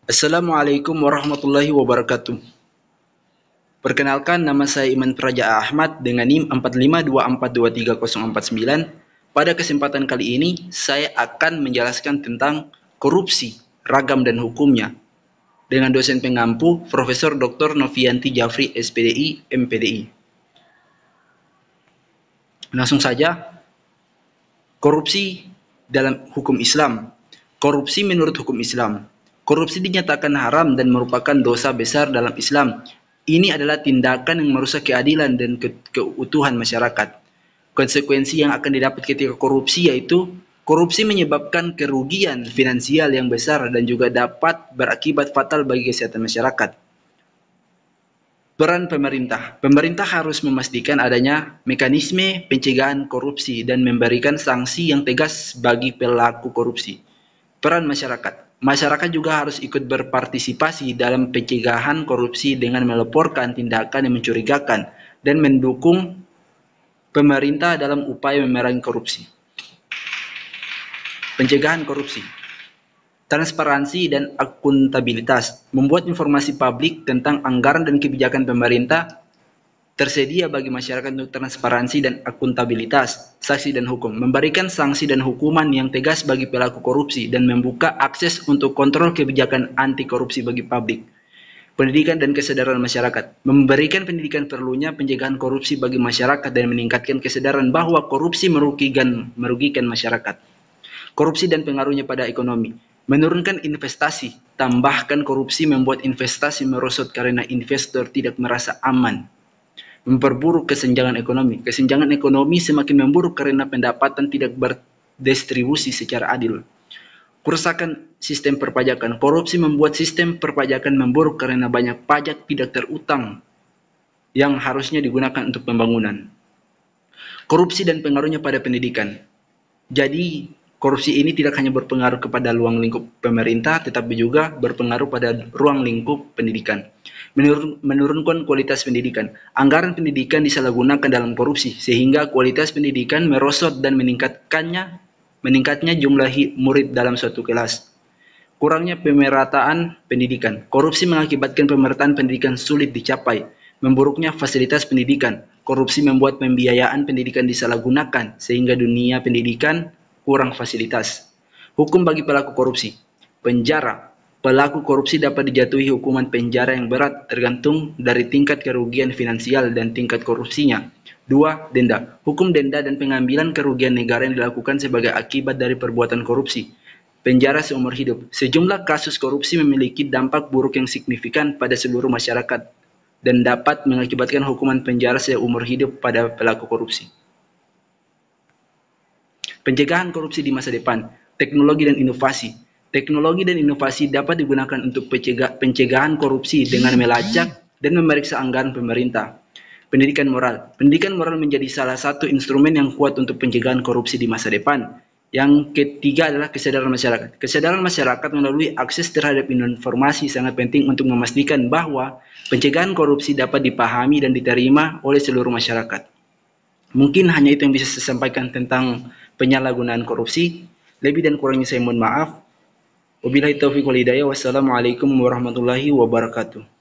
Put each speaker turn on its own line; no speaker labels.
Assalamualaikum warahmatullahi wabarakatuh. Perkenalkan, nama saya Iman Praja Ahmad dengan NIM 4524230049. Pada kesempatan kali ini, saya akan menjelaskan tentang korupsi, ragam dan hukumnya dengan dosen pengampu Profesor Dr. Novianti Jafri, SPDI, MPDI. Langsung saja, korupsi dalam hukum Islam. Korupsi menurut hukum Islam. Korupsi dinyatakan haram dan merupakan dosa besar dalam Islam. Ini adalah tindakan yang merusak keadilan dan keutuhan masyarakat. Konsekuensi yang akan didapat ketika korupsi yaitu korupsi menyebabkan kerugian finansial yang besar dan juga dapat berakibat fatal bagi kesehatan masyarakat. Peran pemerintah. Pemerintah harus memastikan adanya mekanisme pencegahan korupsi dan memberikan sanksi yang tegas bagi pelaku korupsi. Peran masyarakat. Masyarakat juga harus ikut berpartisipasi dalam pencegahan korupsi dengan melaporkan tindakan yang mencurigakan dan mendukung pemerintah dalam upaya memerangi korupsi. Pencegahan korupsi. Transparansi dan akuntabilitas. Membuat informasi publik tentang anggaran dan kebijakan pemerintah tersedia bagi masyarakat untuk transparansi dan akuntabilitas, sanksi dan hukum, memberikan sanksi dan hukuman yang tegas bagi pelaku korupsi, dan membuka akses untuk kontrol kebijakan anti korupsi bagi publik. Pendidikan dan kesadaran masyarakat, memberikan pendidikan perlunya pencegahan korupsi bagi masyarakat dan meningkatkan kesadaran bahwa korupsi merugikan masyarakat. Korupsi dan pengaruhnya pada ekonomi, menurunkan investasi, tambahkan korupsi membuat investasi merosot karena investor tidak merasa aman. Memperburuk kesenjangan ekonomi. Kesenjangan ekonomi semakin memburuk karena pendapatan tidak berdistribusi secara adil. Kerusakan sistem perpajakan. Korupsi membuat sistem perpajakan memburuk karena banyak pajak tidak terutang yang harusnya digunakan untuk pembangunan. Korupsi dan pengaruhnya pada pendidikan. Jadi, korupsi ini tidak hanya berpengaruh kepada ruang lingkup pemerintah, tetapi juga berpengaruh pada ruang lingkup pendidikan. Menurunkan kualitas pendidikan. Anggaran pendidikan disalahgunakan dalam korupsi, sehingga kualitas pendidikan merosot dan meningkatnya jumlah murid dalam suatu kelas. Kurangnya pemerataan pendidikan. Korupsi mengakibatkan pemerataan pendidikan sulit dicapai. Memburuknya fasilitas pendidikan. Korupsi membuat pembiayaan pendidikan disalahgunakan, sehingga dunia pendidikan kurang fasilitas. Hukum bagi pelaku korupsi. Penjara. Pelaku korupsi dapat dijatuhi hukuman penjara yang berat tergantung dari tingkat kerugian finansial dan tingkat korupsinya. 2. Denda. Hukum denda dan pengambilan kerugian negara yang dilakukan sebagai akibat dari perbuatan korupsi. Penjara seumur hidup. Sejumlah kasus korupsi memiliki dampak buruk yang signifikan pada seluruh masyarakat dan dapat mengakibatkan hukuman penjara seumur hidup pada pelaku korupsi. Pencegahan korupsi di masa depan. Teknologi dan inovasi. Teknologi dan inovasi dapat digunakan untuk pencegahan korupsi dengan melacak dan memeriksa anggaran pemerintah. Pendidikan moral. Pendidikan moral menjadi salah satu instrumen yang kuat untuk pencegahan korupsi di masa depan. Yang ketiga adalah kesadaran masyarakat. Kesadaran masyarakat melalui akses terhadap informasi sangat penting untuk memastikan bahwa pencegahan korupsi dapat dipahami dan diterima oleh seluruh masyarakat. Mungkin hanya itu yang bisa saya sampaikan tentang penyalahgunaan korupsi. Lebih dan kurangnya saya mohon maaf. Wabillahi taufiq wal hidayah. Wassalamualaikum warahmatullahi wabarakatuh.